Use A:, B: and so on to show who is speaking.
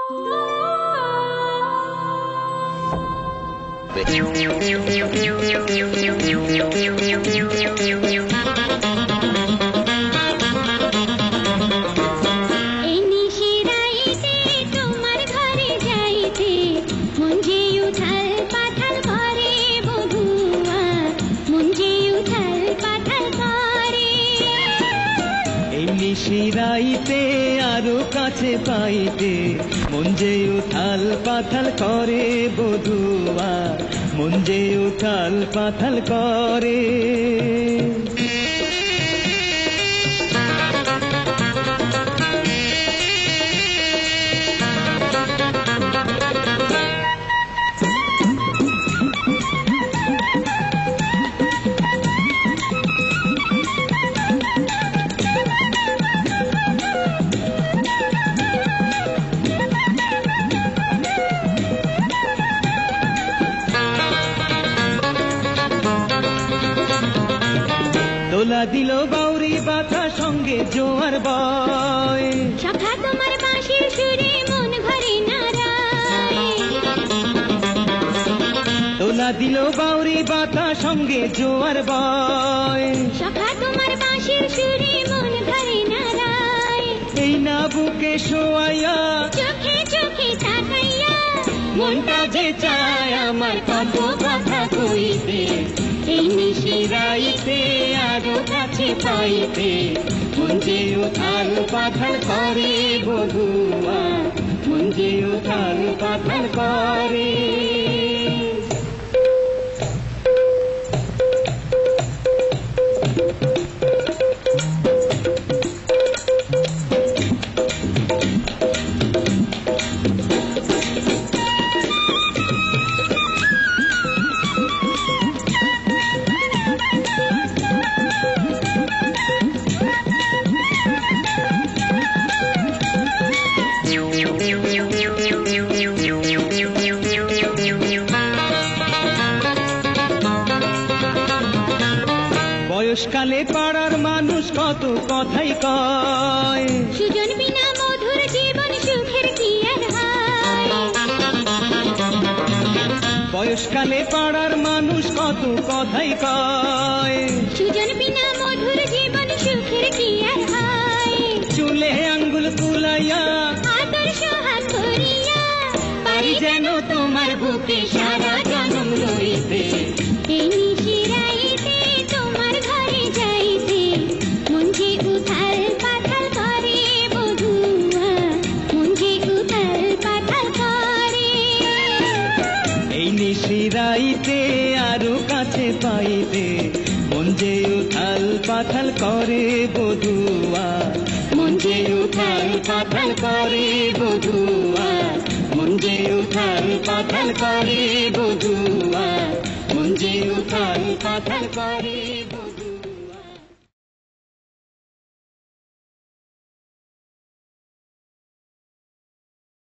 A: নিশিরাইতে আরো কাছে পাইতে মন যে উথাল পাথাল করে বধুয়া, মন যে উথাল পাথাল করে। দোলা দিল বাউরি বাতা সঙ্গে জোয়ার বয়,
B: সখা তোমার বাঁশির সুরে মন ভরে নারায়।
A: দোলা দিল বাউরি বাতা সঙ্গে জোয়ার বয়,
B: সখা তোমার বাঁশির সুরে মন ভরে নারায়।
A: এই না বুকে শোয়াইয়া
B: চোখে চোখে তাকাইয়া
A: মনটা যে চায় আমার কত কথা কইতে,
B: এই নিশিরাইতে
A: আরো কাছে পাইতে মন যে উথাল পাথাল করে বধুয়া, মন যে উথাল পাথাল করে। বয়সকালে পাড়ার মানুষ কত কথাই কয়,
B: সুজন বিনা মধুর জীবন সুখের কি আর হয়।
A: বয়সকালে পাড়ার মানুষ কত কথাই কয়,
B: সুজন বিনা মধুর জীবন সুখের কি আর হয়।
A: চুলে আঙ্গুল কুলাইয়া
B: আদর সোহাগ করিয়া
A: পারি যেন তোমার বুকে সারা জনম রইতে,
B: এই নিশিরাইতে তোমার ঘরে যাইতে মন যে উথাল পাথাল করে বধুয়া, মন যে উথাল পাথাল করে।
A: এই নিশিরাইতে আরো কাছে পাইতে মন যে উথাল পাথাল করে বধুয়া, মন যে উথাল পাথাল করে বধুয়া, মন যে উথাল পাথাল করে বধুয়া, মন যে উথাল পাথাল করে বধুয়া।